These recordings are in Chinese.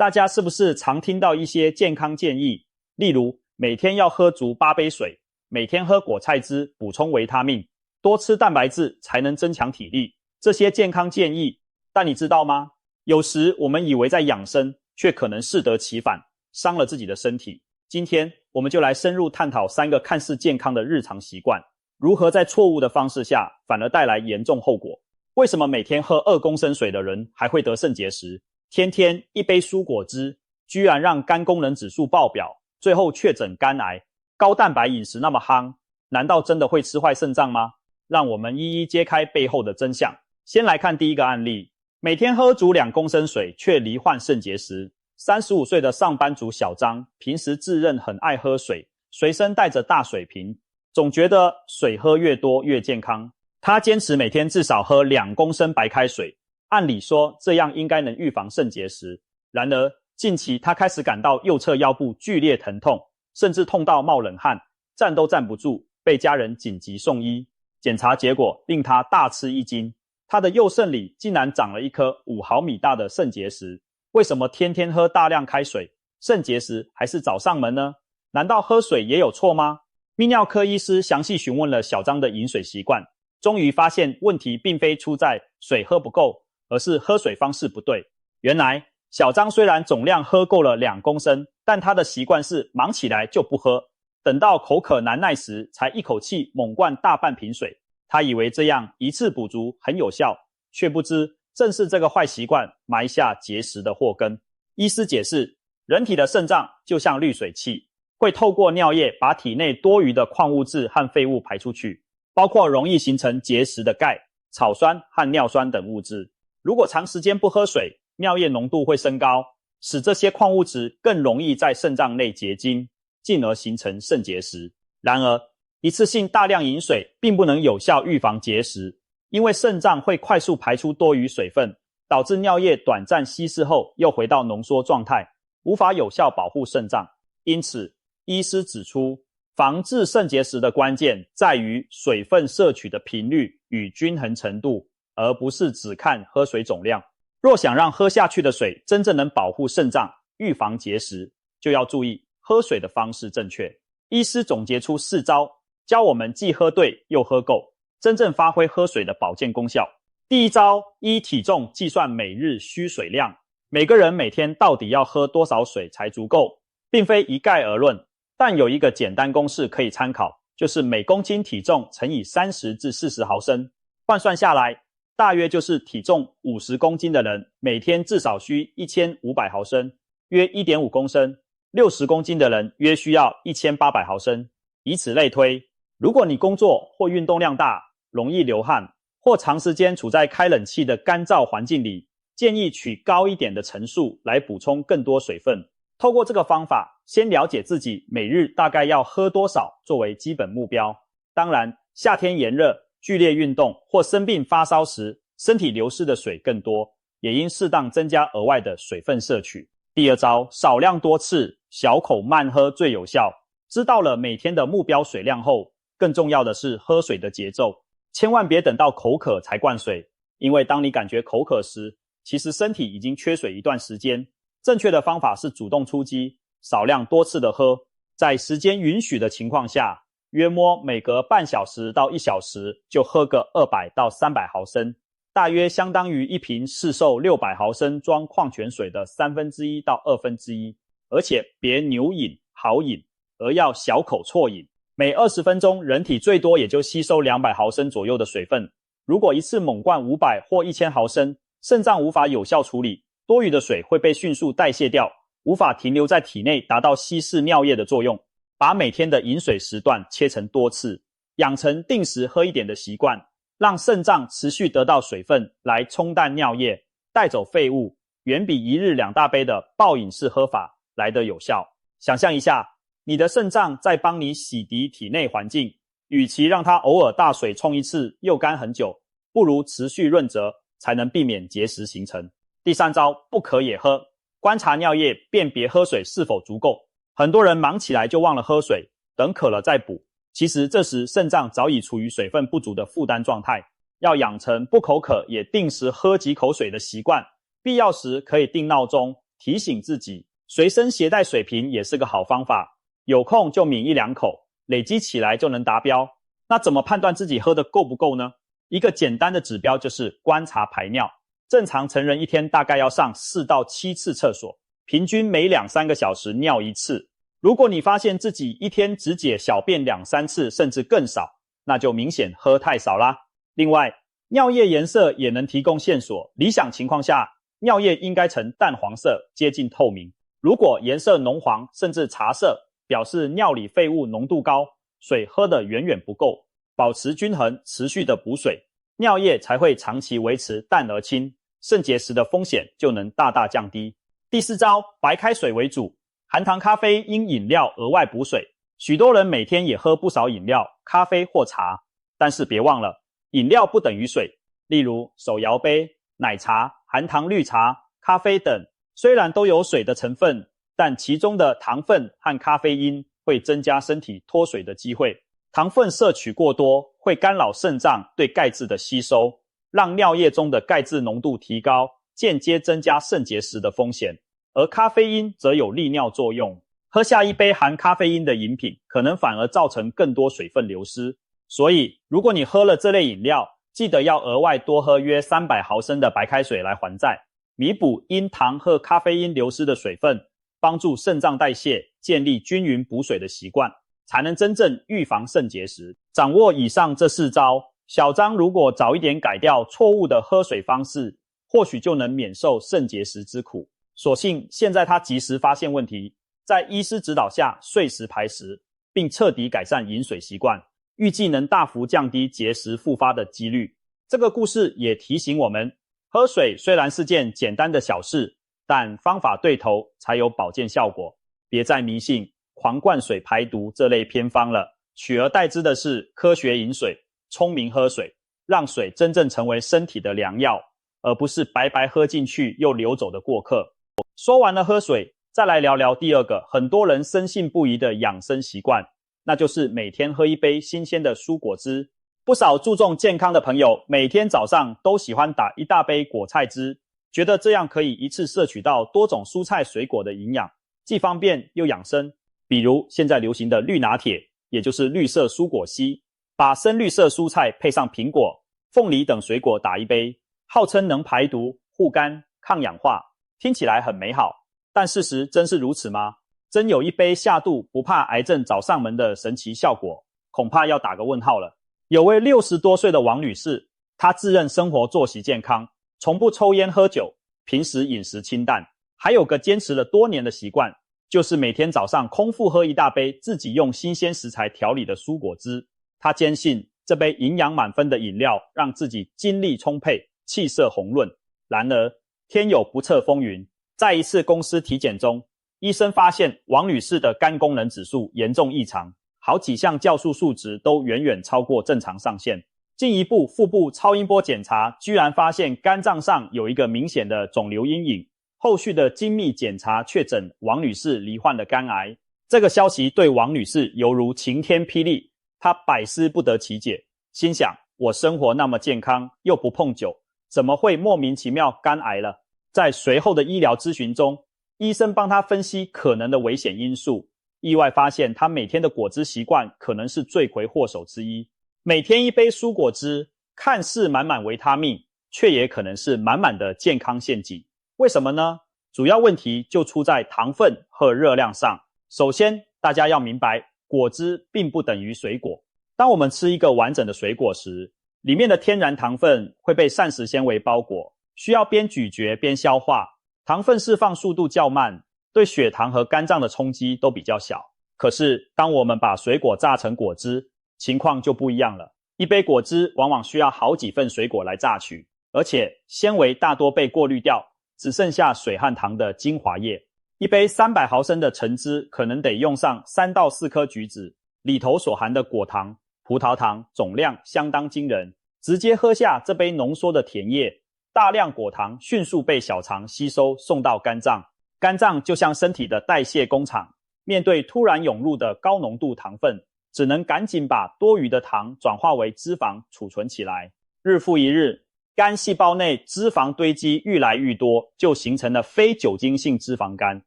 大家是不是常听到一些健康建议，例如每天要喝足8杯水，每天喝果菜汁补充维他命，多吃蛋白质才能增强体力，这些健康建议，但你知道吗？有时我们以为在养生，却可能适得其反，伤了自己的身体。今天我们就来深入探讨3个看似健康的日常习惯，如何在错误的方式下反而带来严重后果。为什么每天喝2公升水的人还会得肾结石？天天一杯蔬果汁居然让肝功能指数爆表，最后确诊肝癌。高蛋白饮食那么夯，难道真的会吃坏肾脏吗？让我们一一揭开背后的真相。先来看第一个案例，每天喝足2公升水却罹患肾结石。35岁的上班族小张，平时自认很爱喝水，随身带着大水瓶，总觉得水喝越多越健康。他坚持每天至少喝2公升白开水，按理说这样应该能预防肾结石。然而近期他开始感到右侧腰部剧烈疼痛，甚至痛到冒冷汗，站都站不住，被家人紧急送医。检查结果令他大吃一惊，他的右肾里竟然长了一颗5毫米大的肾结石。为什么天天喝大量开水，肾结石还是找上门呢？难道喝水也有错吗？泌尿科医师详细询问了小张的饮水习惯，终于发现问题并非出在水喝不够，而是喝水方式不对。原来小张虽然总量喝够了2公升，但他的习惯是忙起来就不喝，等到口渴难耐时才一口气猛灌大半瓶水。他以为这样一次补足很有效，却不知正是这个坏习惯埋下结石的祸根。医师解释，人体的肾脏就像滤水器，会透过尿液把体内多余的矿物质和废物排出去，包括容易形成结石的钙、草酸和尿酸等物质。如果长时间不喝水，尿液浓度会升高，使这些矿物质更容易在肾脏内结晶，进而形成肾结石。然而，一次性大量饮水并不能有效预防结石，因为肾脏会快速排出多余水分，导致尿液短暂稀释后又回到浓缩状态，无法有效保护肾脏。因此，医师指出，防治肾结石的关键在于水分摄取的频率与均衡程度，而不是只看喝水总量。若想让喝下去的水真正能保护肾脏，预防结石，就要注意喝水的方式正确。医师总结出4招，教我们既喝对又喝够，真正发挥喝水的保健功效。第一招，依体重计算每日需水量。每个人每天到底要喝多少水才足够，并非一概而论，但有一个简单公式可以参考，就是每公斤体重乘以30至40毫升，换算下来大约就是体重50公斤的人每天至少需1500毫升，约 1.5 公升，60公斤的人约需要1800毫升，以此类推。如果你工作或运动量大，容易流汗，或长时间处在开冷气的干燥环境里，建议取高一点的层数来补充更多水分。透过这个方法，先了解自己每日大概要喝多少作为基本目标。当然，夏天炎热、剧烈运动或生病发烧时，身体流失的水更多，也应适当增加额外的水分摄取。第二招，少量多次，小口慢喝最有效。知道了每天的目标水量后，更重要的是喝水的节奏。千万别等到口渴才灌水，因为当你感觉口渴时，其实身体已经缺水一段时间。正确的方法是主动出击，少量多次的喝，在时间允许的情况下，约摸每隔半小时到1小时就喝个200到300毫升，大约相当于一瓶市售600毫升装矿泉水的1/3到1/2，而且别牛饮、豪饮，而要小口啜饮。每20分钟，人体最多也就吸收200毫升左右的水分。如果一次猛灌500或1000毫升，肾脏无法有效处理，多余的水会被迅速代谢掉，无法停留在体内达到稀释尿液的作用。把每天的饮水时段切成多次，养成定时喝一点的习惯，让肾脏持续得到水分来冲淡尿液，带走废物，远比1日2大杯的暴饮式喝法来得有效。想象一下，你的肾脏在帮你洗涤体内环境，与其让它偶尔大水冲一次又干很久，不如持续润泽，才能避免结石形成。第3招，不渴也喝。观察尿液，辨别喝水是否足够。很多人忙起来就忘了喝水，等渴了再补。其实这时肾脏早已处于水分不足的负担状态，要养成不口渴也定时喝几口水的习惯。必要时可以定闹钟，提醒自己，随身携带水瓶也是个好方法，有空就抿1-2口，累积起来就能达标。那怎么判断自己喝的够不够呢？一个简单的指标就是观察排尿。正常成人一天大概要上4到7次厕所，平均每2-3个小时尿1次。如果你发现自己一天只解小便2-3次甚至更少，那就明显喝太少啦。另外，尿液颜色也能提供线索，理想情况下，尿液应该呈淡黄色，接近透明。如果颜色浓黄甚至茶色，表示尿里废物浓度高，水喝得远远不够，保持均衡，持续的补水，尿液才会长期维持淡而清，肾结石的风险就能大大降低。第4招，白开水为主，含糖咖啡因饮料额外补水。许多人每天也喝不少饮料、咖啡或茶，但是别忘了，饮料不等于水。例如手摇杯、奶茶、含糖绿茶、咖啡等，虽然都有水的成分，但其中的糖分和咖啡因会增加身体脱水的机会。糖分摄取过多会干扰肾脏对钙质的吸收，让尿液中的钙质浓度提高，间接增加肾结石的风险。而咖啡因则有利尿作用，喝下一杯含咖啡因的饮品，可能反而造成更多水分流失。所以，如果你喝了这类饮料，记得要额外多喝约300毫升的白开水来还债，弥补因糖和咖啡因流失的水分，帮助肾脏代谢，建立均匀补水的习惯，才能真正预防肾结石。掌握以上这4招，小张如果早一点改掉错误的喝水方式，或许就能免受肾结石之苦。所幸现在他及时发现问题，在医师指导下碎石排石，并彻底改善饮水习惯，预计能大幅降低结石复发的几率。这个故事也提醒我们，喝水虽然是件简单的小事，但方法对头才有保健效果。别再迷信狂灌水排毒这类偏方了，取而代之的是科学饮水，聪明喝水，让水真正成为身体的良药，而不是白白喝进去又流走的过客。说完了喝水，再来聊聊第2个很多人深信不疑的养生习惯，那就是每天喝一杯新鲜的蔬果汁。不少注重健康的朋友，每天早上都喜欢打一大杯果菜汁，觉得这样可以一次摄取到多种蔬菜水果的营养，既方便又养生。比如现在流行的绿拿铁，也就是绿色蔬果昔，把深绿色蔬菜配上苹果、凤梨等水果打一杯，号称能排毒、护肝、抗氧化，听起来很美好，但事实真是如此吗？真有一杯下肚不怕癌症找上门的神奇效果？恐怕要打个问号了。有位60多岁的王女士，她自认生活作息健康，从不抽烟喝酒，平时饮食清淡，还有个坚持了多年的习惯，就是每天早上空腹喝一大杯自己用新鲜食材调理的蔬果汁。她坚信这杯营养满分的饮料让自己精力充沛，气色红润。然而天有不测风云，在一次公司体检中，医生发现王女士的肝功能指数严重异常，好几项酵素数值都远远超过正常上限。进一步腹部超音波检查，居然发现肝脏上有一个明显的肿瘤阴影。后续的精密检查确诊王女士罹患了肝癌。这个消息对王女士犹如晴天霹雳，她百思不得其解，心想我生活那么健康，又不碰酒，怎么会莫名其妙肝癌了？在随后的医疗咨询中，医生帮她分析可能的危险因素，意外发现她每天的果汁习惯可能是罪魁祸首之一。每天一杯蔬果汁，看似满满维他命，却也可能是满满的健康陷阱。为什么呢？主要问题就出在糖分和热量上。首先，大家要明白，果汁并不等于水果。当我们吃一个完整的水果时，里面的天然糖分会被膳食纤维包裹，需要边咀嚼边消化，糖分释放速度较慢，对血糖和肝脏的冲击都比较小。可是，当我们把水果榨成果汁，情况就不一样了。一杯果汁往往需要好几份水果来榨取，而且纤维大多被过滤掉，只剩下水和糖的精华液。一杯300毫升的橙汁可能得用上3到4颗橘子，里头所含的果糖、葡萄糖总量相当惊人。直接喝下这杯浓缩的甜液，大量果糖迅速被小肠吸收送到肝脏。肝脏就像身体的代谢工厂，面对突然涌入的高浓度糖分，只能赶紧把多余的糖转化为脂肪储存起来。日复一日，肝细胞内脂肪堆积愈来愈多，就形成了非酒精性脂肪肝。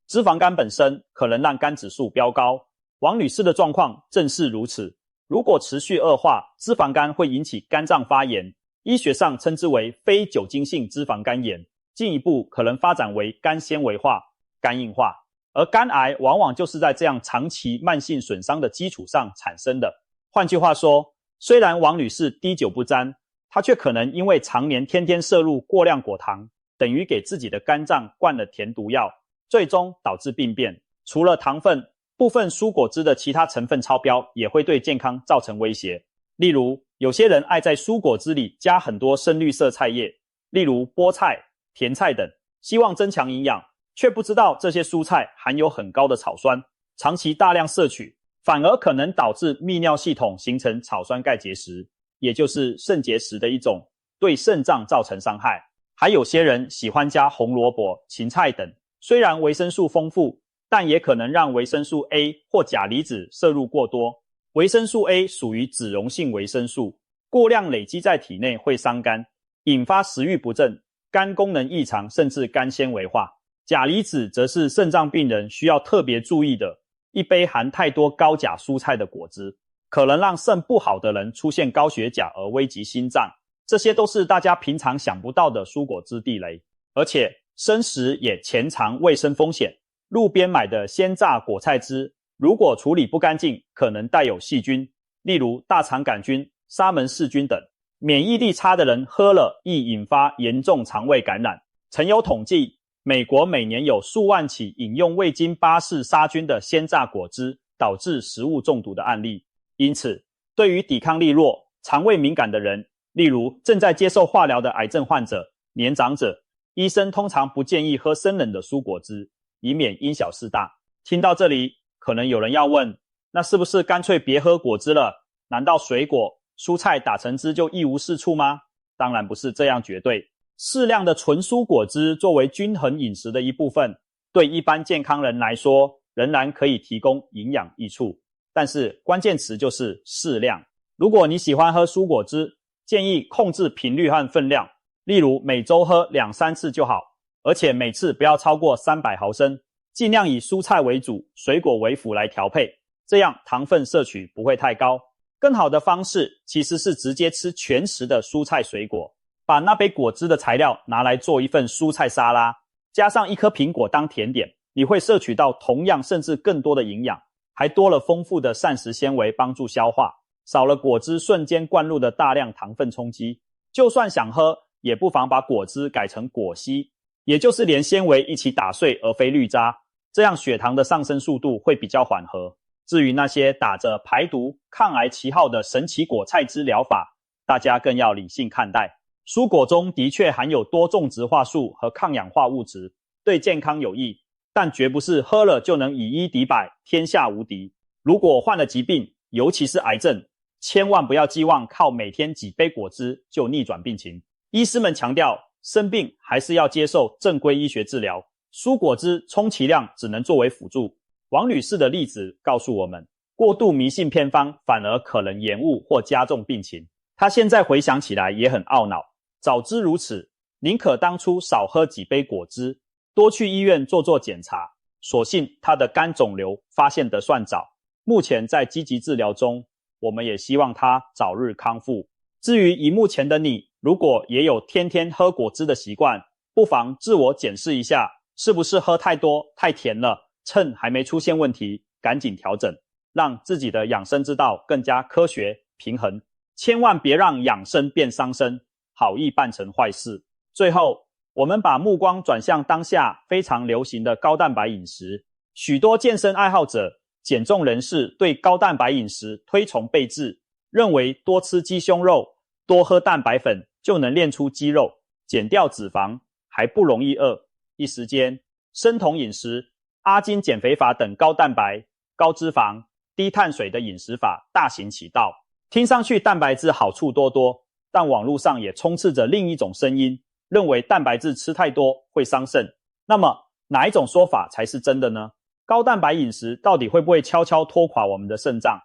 脂肪肝本身可能让肝指数飙高，王女士的状况正是如此。如果持续恶化，脂肪肝会引起肝脏发炎，医学上称之为非酒精性脂肪肝炎，进一步可能发展为肝纤维化、肝硬化。而肝癌往往就是在这样长期慢性损伤的基础上产生的。换句话说，虽然王女士滴酒不沾，她却可能因为常年天天摄入过量果糖，等于给自己的肝脏灌了甜毒药，最终导致病变。除了糖分，部分蔬果汁的其他成分超标也会对健康造成威胁。例如，有些人爱在蔬果汁里加很多深绿色菜叶，例如菠菜、甜菜等，希望增强营养，却不知道这些蔬菜含有很高的草酸，长期大量摄取，反而可能导致泌尿系统形成草酸钙结石，也就是肾结石的一种，对肾脏造成伤害。还有些人喜欢加红萝卜、芹菜等，虽然维生素丰富，但也可能让维生素 A 或钾离子摄入过多。维生素 A 属于脂溶性维生素，过量累积在体内会伤肝，引发食欲不振、肝功能异常，甚至肝纤维化。钾离子则是肾脏病人需要特别注意的，一杯含太多高钾蔬菜的果汁，可能让肾不好的人出现高血钾而危及心脏。这些都是大家平常想不到的蔬果汁地雷，而且生食也潜藏卫生风险。路边买的鲜榨果菜汁，如果处理不干净，可能带有细菌，例如大肠杆菌、沙门氏菌等。免疫力差的人喝了易引发严重肠胃感染。曾有统计，美国每年有数万起饮用未经巴氏杀菌的鲜榨果汁导致食物中毒的案例。因此，对于抵抗力弱、肠胃敏感的人，例如正在接受化疗的癌症患者、年长者，医生通常不建议喝生冷的蔬果汁，以免因小失大。听到这里，可能有人要问，那是不是干脆别喝果汁了？难道水果、蔬菜打成汁就一无是处吗？当然不是这样绝对。适量的纯蔬果汁作为均衡饮食的一部分，对一般健康人来说，仍然可以提供营养益处。但是关键词就是适量。如果你喜欢喝蔬果汁，建议控制频率和分量，例如每周喝2-3次就好，而且每次不要超过300毫升，尽量以蔬菜为主，水果为辅来调配，这样糖分摄取不会太高。更好的方式其实是直接吃全食的蔬菜水果，把那杯果汁的材料拿来做一份蔬菜沙拉，加上一颗苹果当甜点，你会摄取到同样甚至更多的营养，还多了丰富的膳食纤维帮助消化，少了果汁瞬间灌入的大量糖分冲击。就算想喝，也不妨把果汁改成果昔，也就是连纤维一起打碎而非绿渣，这样血糖的上升速度会比较缓和。至于那些打着排毒、抗癌旗号的神奇果菜汁疗法，大家更要理性看待。蔬果中的确含有多种植化素和抗氧化物质，对健康有益，但绝不是喝了就能以一敌百，天下无敌。如果患了疾病，尤其是癌症，千万不要寄望靠每天几杯果汁就逆转病情。医师们强调，生病还是要接受正规医学治疗，蔬果汁充其量只能作为辅助。王女士的例子告诉我们，过度迷信偏方反而可能延误或加重病情。她现在回想起来也很懊恼，早知如此，宁可当初少喝几杯果汁，多去医院做检查。所幸她的肝肿瘤发现得算早，目前在积极治疗中，我们也希望她早日康复。至于荧幕前的你，如果也有天天喝果汁的习惯，不妨自我检视一下，是不是喝太多太甜了，趁还没出现问题赶紧调整，让自己的养生之道更加科学平衡。千万别让养生变伤身，好意办成坏事。最后，我们把目光转向当下非常流行的高蛋白饮食。许多健身爱好者、减重人士对高蛋白饮食推崇备至，认为多吃鸡胸肉、多喝蛋白粉就能练出肌肉，减掉脂肪，还不容易饿。一时间，生酮饮食、阿金减肥法等高蛋白、高脂肪、低碳水的饮食法大行其道。听上去蛋白质好处多多，但网络上也充斥着另一种声音，认为蛋白质吃太多会伤肾。那么哪一种说法才是真的呢？高蛋白饮食到底会不会悄悄拖垮我们的肾脏？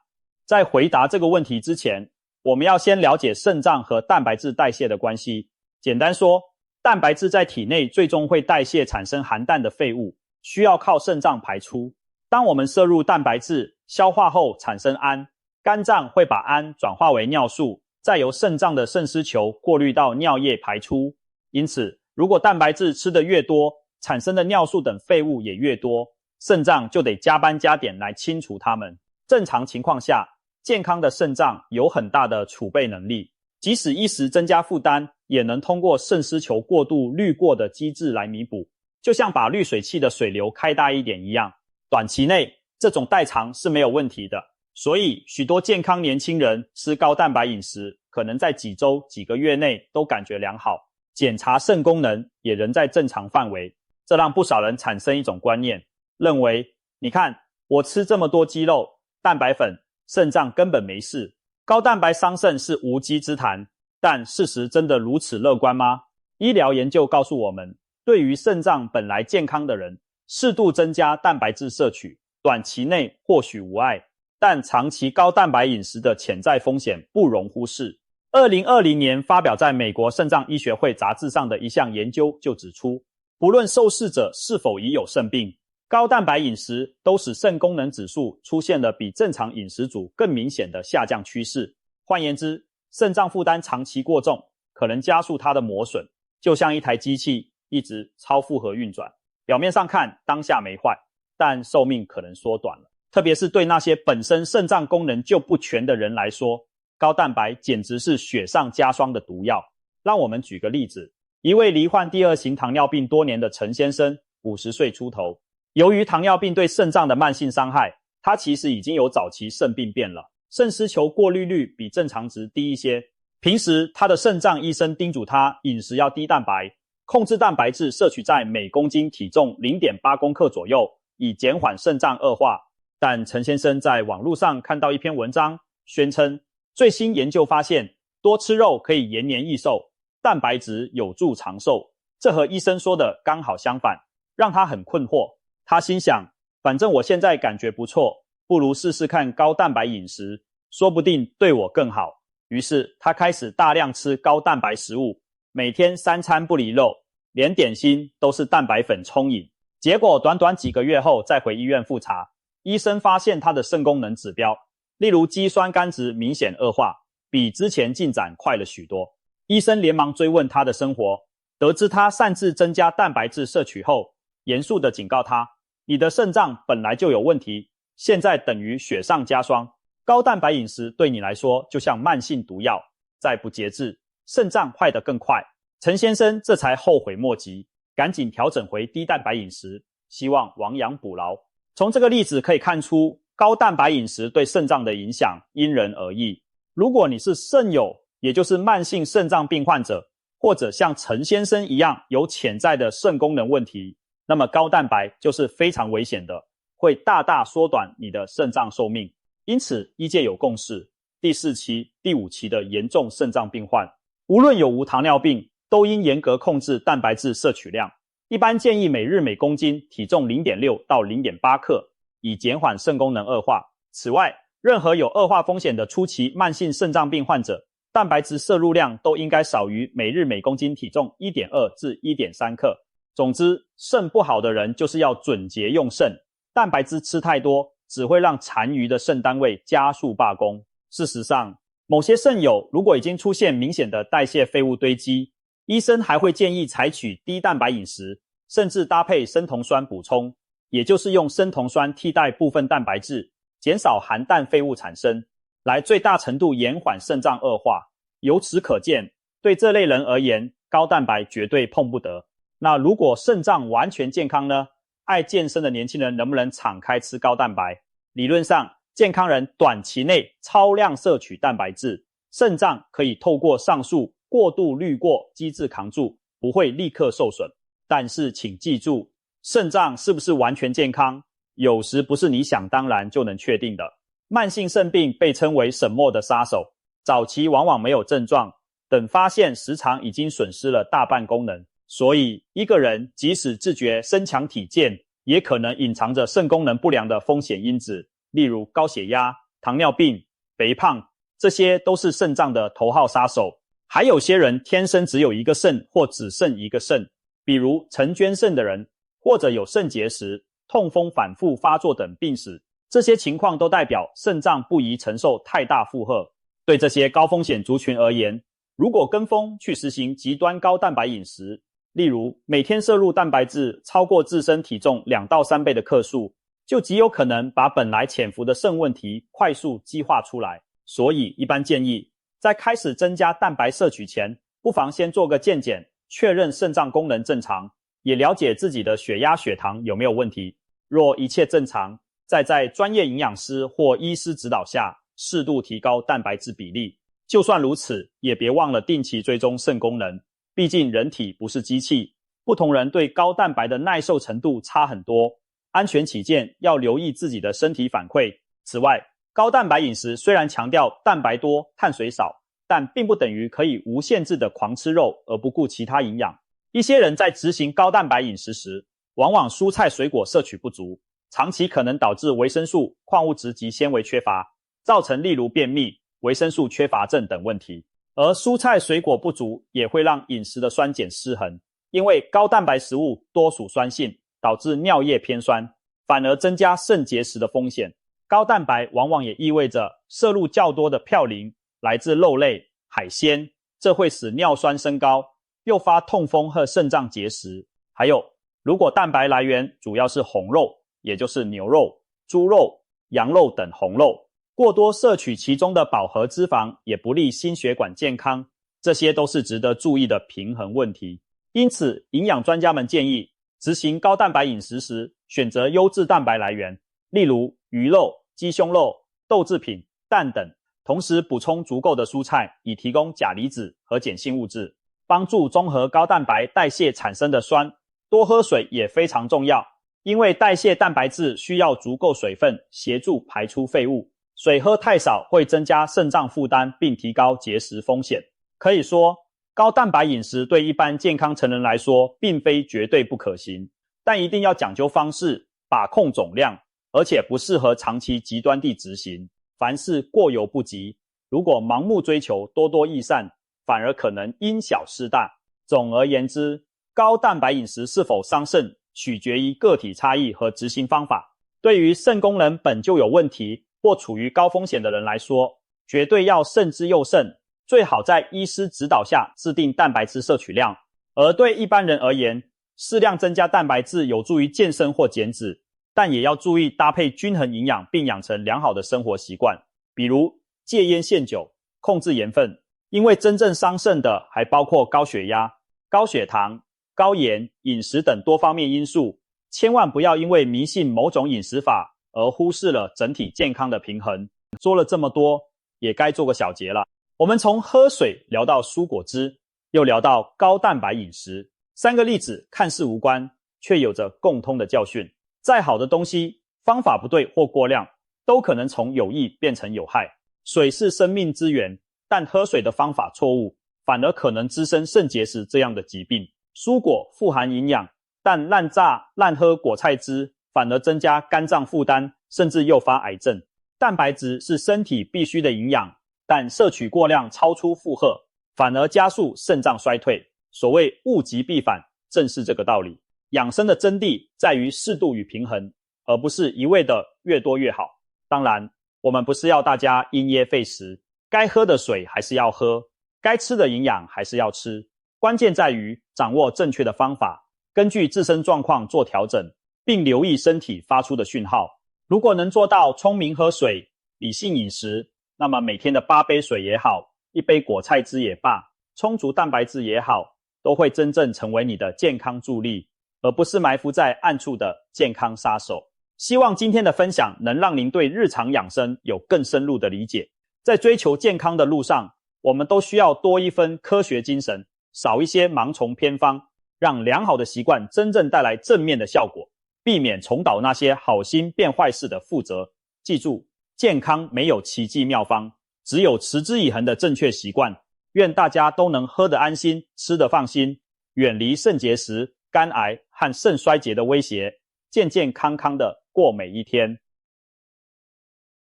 在回答这个问题之前，我们要先了解肾脏和蛋白质代谢的关系。简单说，蛋白质在体内最终会代谢产生含氮的废物，需要靠肾脏排出。当我们摄入蛋白质，消化后产生氨，肝脏会把氨转化为尿素，再由肾脏的肾丝球过滤到尿液排出。因此，如果蛋白质吃得越多，产生的尿素等废物也越多，肾脏就得加班加点来清除它们。正常情况下，健康的肾脏有很大的储备能力，即使一时增加负担，也能通过肾丝球过度滤过的机制来弥补，就像把滤水器的水流开大一点一样。短期内，这种代偿是没有问题的，所以许多健康年轻人吃高蛋白饮食，可能在几周、几个月内都感觉良好，检查肾功能也仍在正常范围。这让不少人产生一种观念，认为你看我吃这么多鸡肉、蛋白粉，肾脏根本没事，高蛋白伤肾是无稽之谈。但事实真的如此乐观吗？医疗研究告诉我们，对于肾脏本来健康的人，适度增加蛋白质摄取，短期内或许无碍，但长期高蛋白饮食的潜在风险不容忽视。2020年发表在美国肾脏医学会杂志上的一项研究就指出，不论受试者是否已有肾病，高蛋白饮食都使肾功能指数出现了比正常饮食组更明显的下降趋势。换言之，肾脏负担长期过重，可能加速它的磨损，就像一台机器一直超负荷运转。表面上看，当下没坏，但寿命可能缩短了。特别是对那些本身肾脏功能就不全的人来说，高蛋白简直是雪上加霜的毒药。让我们举个例子，一位罹患第二型糖尿病多年的陈先生，50岁出头。由于糖尿病对肾脏的慢性伤害，他其实已经有早期肾病变了，肾丝球过滤率比正常值低一些。平时他的肾脏医生叮嘱他饮食要低蛋白，控制蛋白质摄取在每公斤体重 0.8 公克左右，以减缓肾脏恶化。但陈先生在网络上看到一篇文章，宣称最新研究发现，多吃肉可以延年益寿，蛋白质有助长寿。这和医生说的刚好相反，让他很困惑。他心想，反正我现在感觉不错，不如试试看高蛋白饮食，说不定对我更好。于是他开始大量吃高蛋白食物，每天3餐不离肉，连点心都是蛋白粉冲饮。结果短短几个月后再回医院复查，医生发现他的肾功能指标，例如肌酸酐值明显恶化，比之前进展快了许多。医生连忙追问他的生活，得知他擅自增加蛋白质摄取后，严肃地警告他，你的肾脏本来就有问题，现在等于雪上加霜。高蛋白饮食对你来说就像慢性毒药，再不节制，肾脏坏得更快。陈先生这才后悔莫及，赶紧调整回低蛋白饮食，希望亡羊补牢。从这个例子可以看出，高蛋白饮食对肾脏的影响因人而异。如果你是肾友，也就是慢性肾脏病患者，或者像陈先生一样有潜在的肾功能问题，那么高蛋白就是非常危险的，会大大缩短你的肾脏寿命。因此，医界有共识，第4期、第5期的严重肾脏病患，无论有无糖尿病，都应严格控制蛋白质摄取量。一般建议每日每公斤体重 0.6 到 0.8 克，以减缓肾功能恶化。此外，任何有恶化风险的初期慢性肾脏病患者，蛋白质摄入量都应该少于每日每公斤体重 1.2 至 1.3 克。总之，肾不好的人就是要准节用肾，蛋白质吃太多只会让残余的肾单位加速罢工。事实上，某些肾友如果已经出现明显的代谢废物堆积，医生还会建议采取低蛋白饮食，甚至搭配生酮酸补充，也就是用生酮酸替代部分蛋白质，减少含氮废物产生，来最大程度延缓肾脏恶化。由此可见，对这类人而言，高蛋白绝对碰不得。那如果肾脏完全健康呢？爱健身的年轻人能不能敞开吃高蛋白？理论上，健康人短期内超量摄取蛋白质，肾脏可以透过上述过度滤过机制扛住，不会立刻受损。但是请记住，肾脏是不是完全健康，有时不是你想当然就能确定的。慢性肾病被称为沈默的杀手，早期往往没有症状，等发现时常已经损失了大半功能。所以一个人即使自觉身强体健，也可能隐藏着肾功能不良的风险因子，例如高血压、糖尿病、肥胖，这些都是肾脏的头号杀手。还有些人天生只有一个肾或只剩一个肾，比如曾捐肾的人，或者有肾结石、痛风反复发作等病史，这些情况都代表肾脏不宜承受太大负荷。对这些高风险族群而言，如果跟风去实行极端高蛋白饮食，例如每天摄入蛋白质超过自身体重2到3倍的克数，就极有可能把本来潜伏的肾问题快速激化出来。所以一般建议，在开始增加蛋白摄取前，不妨先做个健检，确认肾脏功能正常，也了解自己的血压血糖有没有问题。若一切正常，再在专业营养师或医师指导下适度提高蛋白质比例。就算如此，也别忘了定期追踪肾功能，毕竟人体不是机器，不同人对高蛋白的耐受程度差很多，安全起见要留意自己的身体反馈。此外，高蛋白饮食虽然强调蛋白多、碳水少，但并不等于可以无限制的狂吃肉而不顾其他营养。一些人在执行高蛋白饮食时，往往蔬菜水果摄取不足，长期可能导致维生素、矿物质及纤维缺乏，造成例如便秘、维生素缺乏症等问题。而蔬菜水果不足也会让饮食的酸碱失衡，因为高蛋白食物多属酸性，导致尿液偏酸，反而增加肾结石的风险。高蛋白往往也意味着摄入较多的嘌呤来自肉类、海鲜，这会使尿酸升高，诱发痛风和肾脏结石。还有，如果蛋白来源主要是红肉，也就是牛肉、猪肉、羊肉等红肉，过多摄取其中的饱和脂肪也不利心血管健康，这些都是值得注意的平衡问题。因此，营养专家们建议，执行高蛋白饮食时，选择优质蛋白来源，例如鱼肉、鸡胸肉、豆制品、蛋等，同时补充足够的蔬菜，以提供钾离子和碱性物质，帮助中和高蛋白代谢产生的酸。多喝水也非常重要，因为代谢蛋白质需要足够水分协助排出废物，水喝太少会增加肾脏负担并提高结石风险。可以说，高蛋白饮食对一般健康成人来说并非绝对不可行，但一定要讲究方式，把控总量，而且不适合长期极端地执行。凡事过犹不及，如果盲目追求多多益善，反而可能因小失大。总而言之，高蛋白饮食是否伤肾，取决于个体差异和执行方法。对于肾功能本就有问题或处于高风险的人来说，绝对要慎之又慎，最好在医师指导下制定蛋白质摄取量。而对一般人而言，适量增加蛋白质有助于健身或减脂，但也要注意搭配均衡营养，并养成良好的生活习惯，比如戒烟限酒、控制盐分。因为真正伤肾的还包括高血压、高血糖、高盐、饮食等多方面因素，千万不要因为迷信某种饮食法而忽视了整体健康的平衡。说了这么多，也该做个小结了。我们从喝水聊到蔬果汁，又聊到高蛋白饮食，3个例子看似无关，却有着共通的教训。再好的东西，方法不对或过量，都可能从有益变成有害。水是生命之源，但喝水的方法错误，反而可能滋生肾结石这样的疾病。蔬果富含营养，但滥榨滥喝果菜汁反而增加肝脏负担，甚至诱发癌症。蛋白质是身体必需的营养，但摄取过量超出负荷，反而加速肾脏衰退。所谓物极必反，正是这个道理。养生的真谛在于适度与平衡，而不是一味的越多越好。当然，我们不是要大家因噎废食，该喝的水还是要喝，该吃的营养还是要吃。关键在于掌握正确的方法，根据自身状况做调整，并留意身体发出的讯号。如果能做到聪明喝水、理性饮食，那么每天的8杯水也好，1杯果菜汁也罢，充足蛋白质也好，都会真正成为你的健康助力，而不是埋伏在暗处的健康杀手。希望今天的分享能让您对日常养生有更深入的理解。在追求健康的路上，我们都需要多一分科学精神，少一些盲从偏方，让良好的习惯真正带来正面的效果，避免重蹈那些好心变坏事的覆辙。记住，健康没有奇迹妙方，只有持之以恒的正确习惯。愿大家都能喝得安心，吃得放心，远离肾结石、肝癌和肾衰竭的威胁，健健康康的过每一天。